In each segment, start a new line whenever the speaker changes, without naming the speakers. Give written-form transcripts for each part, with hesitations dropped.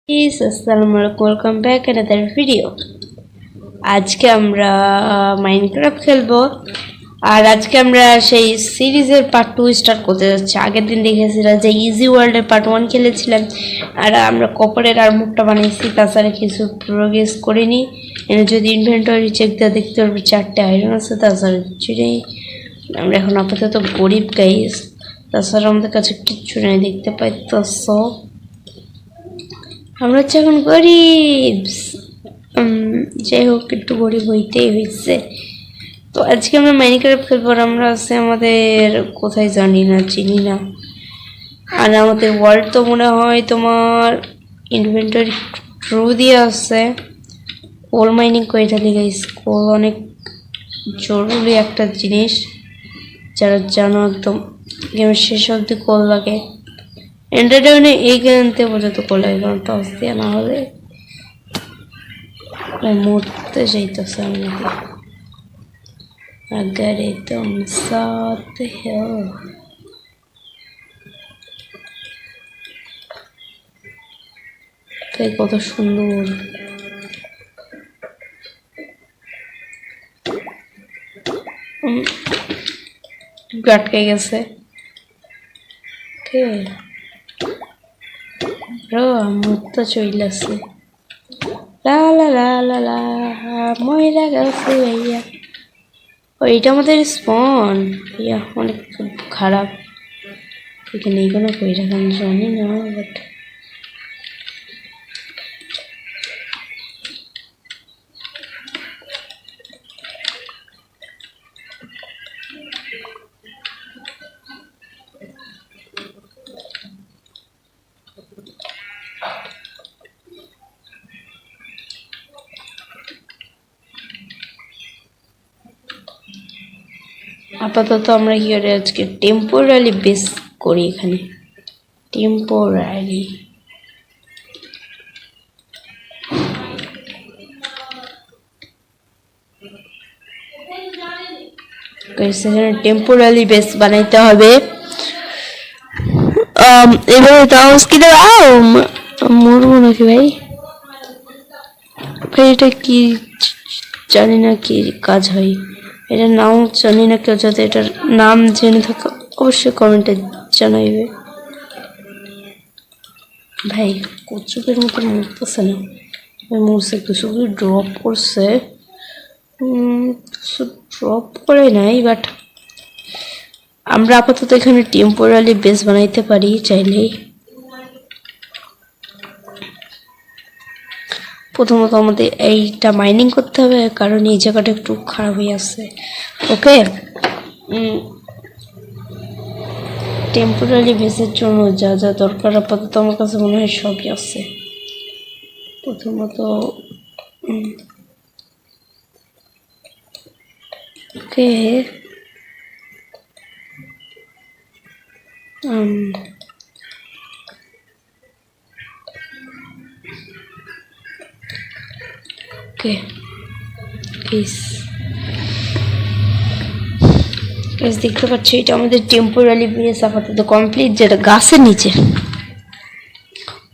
Yes, Assalamualaikum, welcome back another video. আজকে আমরা Minecraft খেলবো আর আজকে আমরা সেই সিরিজের পার্ট 2 স্টার্ট করতে যাচ্ছি। আগের দিন দেখেছিলাম যে ইজি ওয়ার্ল্ডের পার্ট 1 খেলেছিলাম আর আমরা কপারের আর মুখটা বানিয়েছি, তাছাড়া কিছু প্রোগ্রেস করিনি। এনে যদি ইনভেন্টরি চেক দিয়ে দেখতে পারবো 4টে আয়রন আছে, তাছাড়া কিছু নেই। আমরা এখন আপাতত গরিব গাইস, তাছাড়া আমাদের কাছে কিচ্ছু নেই, দেখতে পাইতেছো আমরা হচ্ছে এখন গরিব। যাই হোক, একটু গরিব হইতেই হয়েছে। তো আজকে আমরা মাইনক্রাফট খেলবো। আমরা আছে আমাদের কোথায় জানি না, চিনি না। আর আমাদের ওয়ার্ল্ড তো মনে হয় তোমার ইনভেন্টরি ট্রু দিয়ে আছে। কোল মাইনিং করে থাকি গাইস, কোল অনেক জরুরি একটা জিনিস, যারা জানো একদম গেমের শেষ অব্দি কোল লাগে। এন্টারটেইনে এই গেমতে পর্যন্ত কোল লাগে, কারণ টস দিয়ে না হলে মরতে যাইতেছে আমাকে। अगर तुम साथ हो কত সুন্দর। আটকে গেছে মুক্ত চইলাছে। লা লা লা লা লা ময়রা গেছে ভাইয়া। এটা আমাদের স্পন, ইয়া অনেক খারাপ। এখানে এগুলো কই রাখা জানি না, বাট আপাতত আমরা কি করে আজকে টেম্পোরারি বেস করি। এখানে টেম্পোরারি টেম্পোরারি বেস বানাইতে হবে। এবারে তাও কি মরবো নাকি ভাই? এটা কি জানি না কি কাজ হয়, এটার নাম জানি না। কেউ যাতে এটার নাম জেনে থাকো অবশ্যই কমেন্টে জানাইবে। ভাই কচুকের মতো মরতেছে না, মরছে কিছু ড্রপ করছে, ড্রপ করে নাই। বাট আমরা আপাতত এখানে টেম্পোরারি বেস বানাইতে পারি চাইলেই। প্রথমত আমাদের এইটা মাইনিং করতে হবে, কারণ এই জায়গাটা একটু খারাপ হয়ে আছে। ওকে, টেম্পোরারি বেসের জন্য যা যা দরকার আপাতত আমার কাছে মনে হয় সবই আছে। প্রথমত ওকে, ওকে দেখতে পাচ্ছি এটা আমাদের টেম্পোরারি বেস আপাতত কমপ্লিট, যেটা গাছের নিচে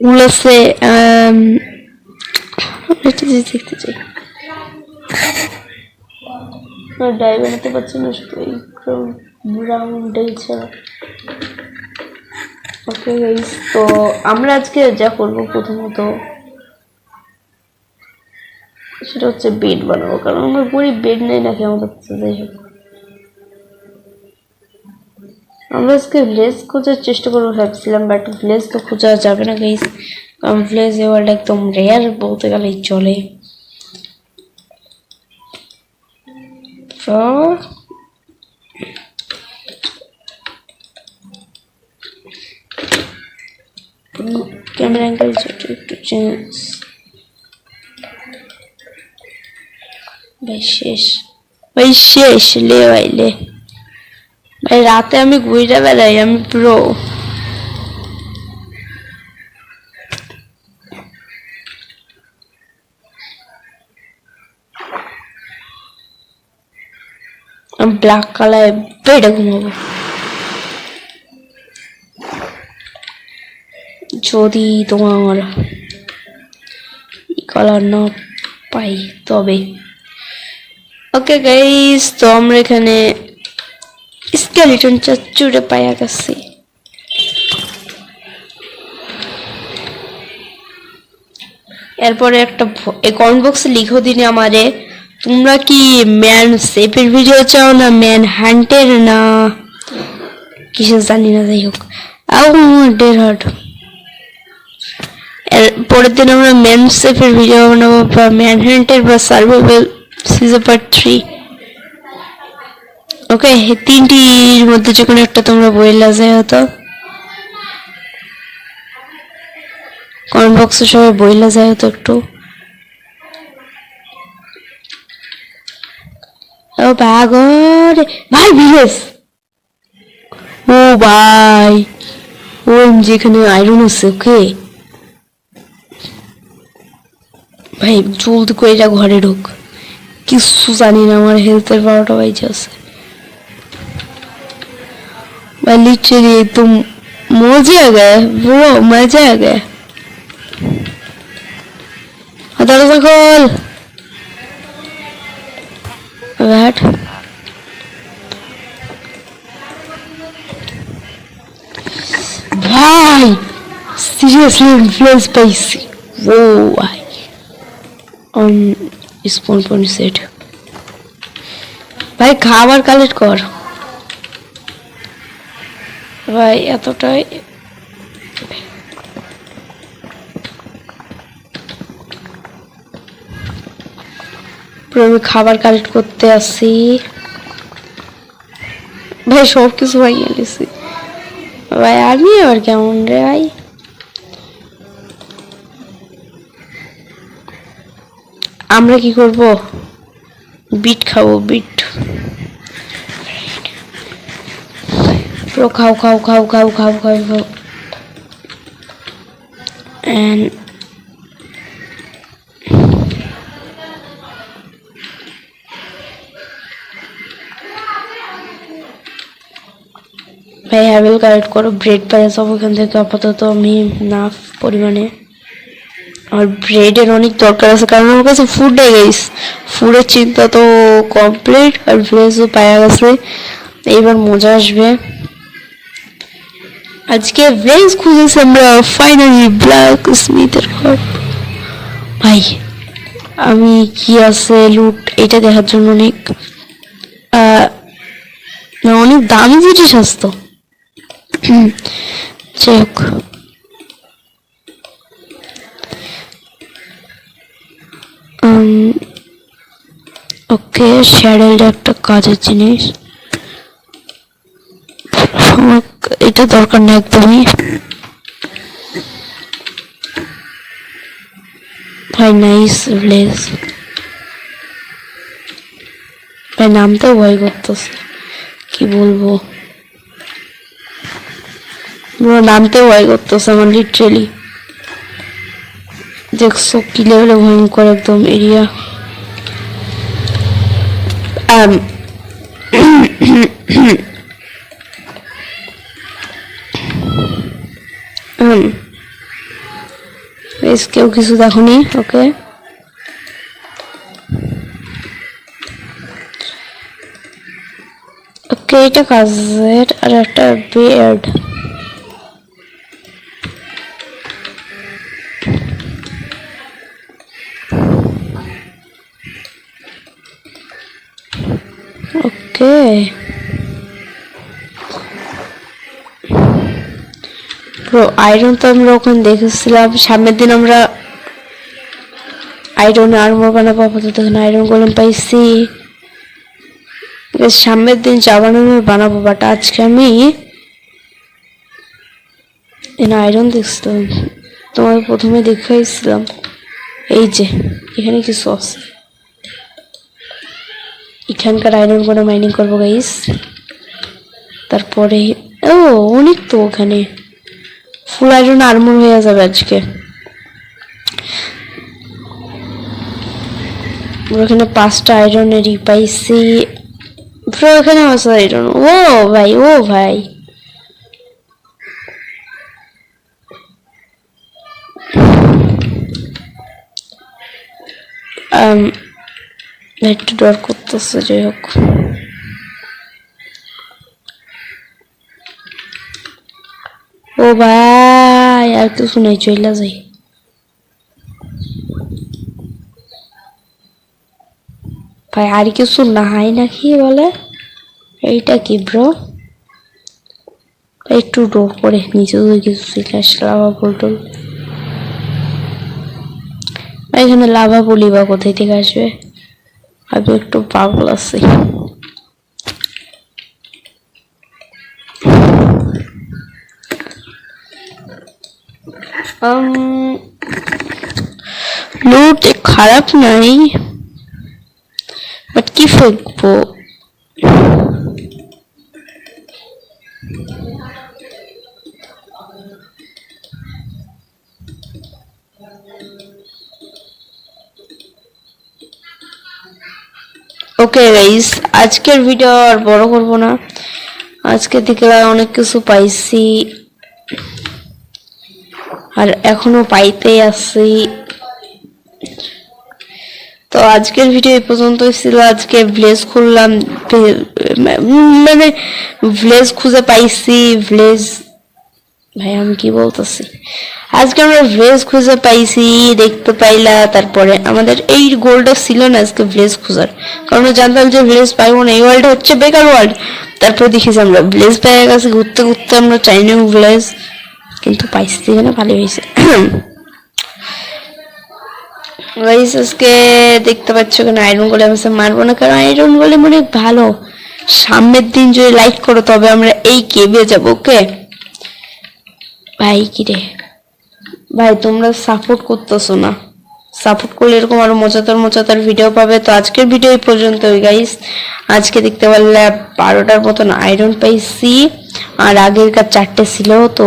উড়েছে। এটা দেখতে চাই, ডাই বানাতে পারছি না, শুধু এই ব্রাউনটাই ছাড়া। ওকে গাইস, তো আমরা আজকে যা করবো প্রথমত সেটা হচ্ছে বেড বানাবো, কারণ আমরা গরিব, বেড নেই নাকি আমাদের কাছে। যাই হোক, আমরা আজকে ভিলেজ খোঁজার চেষ্টা করবো ভাবছিলাম, বাট ভিলেজ তো খোঁজা যাবে না গাইস, কারণ ভিলেজ এ ওয়ার্ল্ড একদম রেয়ার বলতে গেলেই চলে। ক্যামেরা অ্যাঙ্গেল একটু চেঞ্জ। ভাই শেষ, ভাই শেষ, লে ভাই লে ভাই। রাতে আমি ঘুরে বেড়াই, আমি প্রো। আমি ব্ল্যাক কালার বেডে ঘুমাবো। যদি তোমার কলার না পাই তবে। ওকে গাইস, তো আমরা এখানে স্কেলিটন চাচুরে পাইয়া গেছি। এরপরে একটা এই কমেন্ট বক্সে লিখো দিনে আমারে, তোমরা কি ম্যান সেফের ভিডিও চাও না ম্যান হান্টের না কিসের জানি না, যাই হোক। ডের হার্ট এর পরের দিন আমরা ম্যান সেফের ভিডিও বানাবো, বা ম্যান হান্টের বা সার্ভাইভাল সিজন পার্ট 3। ওকে, তিনটির মধ্যে যে কোনো একটা তোমরা বইলা যায় হতো। কমেন্ট বক্সে সবাই বইলা যায় হতো একটু। ও বাগর ভাই ভিলেজ, ও ভাই ও যেখানে আয়রন আছে। ওকে ভাই জলদি করে যা, ঘরে ঢোক। কিছু জানি না, আমার হেলথের 12টা বাজে আছে भाई। लिटरली तुम मजे आ गए ब्रो, मजा आ गया। दरवाजा खोल बैठ। भाई सीरियसली इन्फ्लुएंस पाइसी वो भाई ऑन स्पॉन पॉइंट सेट। भाई খাবার কালেক্ট কর ভাই, এতটাই আমি খাবার কালেক্ট করতে আসি ভাই, সব কিছু ভাই গেছি ভাই। আমি আবার কেমন রে ভাই, আমরা কি করব? বিট খাবো, বিট। Bro, খাও খাও খাও খাও খাও খাও খাও। And ভাই হ্যাভেল কালেক্ট করো, ব্রেড পাই সব ওখান থেকে আপাতত আমি না পরিমাণে। আর ব্রেডের অনেক দরকার আছে, কারণ আমার কাছে ফুড হয়ে গেছে। ফুডের চিন্তা তো কমপ্লিট, আর ভেজও পাওয়া গেছে। এইবার মজা আসবে। আজকে ভেজ খুঁজেছি আমরা ফাইনালি, ব্ল্যাক স্মিথের ঘর। ভাই আমি কি আছে লুট, এটা দেখার জন্য অনেক অনেক দামি জিনিস আসতো। যাই হোক, ওকে শ্যাডেলটা একটা কাজের জিনিস, আমার এটা দরকার না একদমই। ভাই নাইস ভিলেজ ভাই, নামতেও ভয় করতেছে, কি বলবো নামতেও ভয় করতেছে আমার লিটারেলি। দেখছো কি লেভেলে ভয়ঙ্কর একদম এরিয়া। কেউ কিছু দেখনি। ওকে ওকে, এটা কাজের আর একটা বেড। ওকে আয়রন তো আমরা ওখানে দেখেছিলাম, সামনের দিন আমরা আয়রন আর্মর বানাবো। আপাতত আয়রন গোলেম পাইছি, সামনের দিন চাবানো বানাবো। বাট আজকে আমি আয়রন দেখছিলাম, তোমার প্রথমে দেখাইছিলাম। এই যে এখানে কিছু আছে, এখানকার আয়রন করে মাইনিং করবো গাইস। তারপরে ও অনেক তো ওখানে ফুল আয়রন আর্মর হয়ে যাবে আজকে। ওখানে 5টা আয়রনেরই পাইছি। এখানে আছে আয়রন। ও ভাই, ও ভাই একটু ডর করতেছে, যাই হোক। ও ভাই আর কিছু নাই, চইলা যাই। ভাই আর কিছু নাই নাকি বলে, এইটা কি ব্রো? একটু ডোর করে নিচে কিছু চলে আসছে, লাভা পোর্টাল। এখানে লাভা বলি বা কোথায় থেকে আসবে, আমি একটু পাগল আছি। লুট খারাপ নাই, বাট কি ফেলবো? ওকে গাইস, আজকের ভিডিও আর বড় করব না। আজকে থেকে অনেক কিছু পাইছি আর এখনো পাইতেই আছি। তো আজকের ভিডিও এই পর্যন্তই ছিল। আজকে ভিলেজ খুললাম, মানে ভিলেজ খুঁজে পাইছি। ভিলেজ, ভাই আমি কি বলতেছি, আজকে আমরা ভিলেজ খুঁজে পাইছি, দেখতে পাইলা। তারপরে আমাদের এই গোলটা ছিল না আজকে ভিলেজ খোঁজার, কারণ জানতাম যে ভিলেজ পাইবো না, এই ওয়ার্ল্ড হচ্ছে বেকার ওয়ার্ল্ড। তারপর দেখেছি আমরা ভিলেজ পেয়ে গেছি, ঘুরতে ঘুরতে আমরা চাইনিউ ভিলেজ, কিন্তু পাইছি না, ভালো হয়েছে। গাইস আজকে দেখতে পাচ্ছ কেন আয়রন গোলেম আছে, মারবো না কারণ আয়রন গোলেম অনেক ভালো। সামনের দিন যদি লাইক করো তবে আমরা এই কেভে যাবো। ওকে ভাই, কি রে ভাই, তোমরা সাপোর্ট করতেছো না, সাপোর্ট করলে এরকম আরো মজাদার মজাদার ভিডিও পাবে। তো আজকের ভিডিও এই পর্যন্তই গাইস। আজকে দেখতে পারলে 12টার মতন আয়রন পাইছি, আর আগের কার 4টে ছিল, তো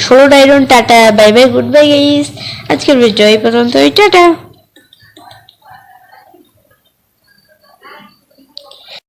16টা iron. Tata, bye bye, good bye guys. আজকের ভিডিও এই পর্যন্তই, টাটা।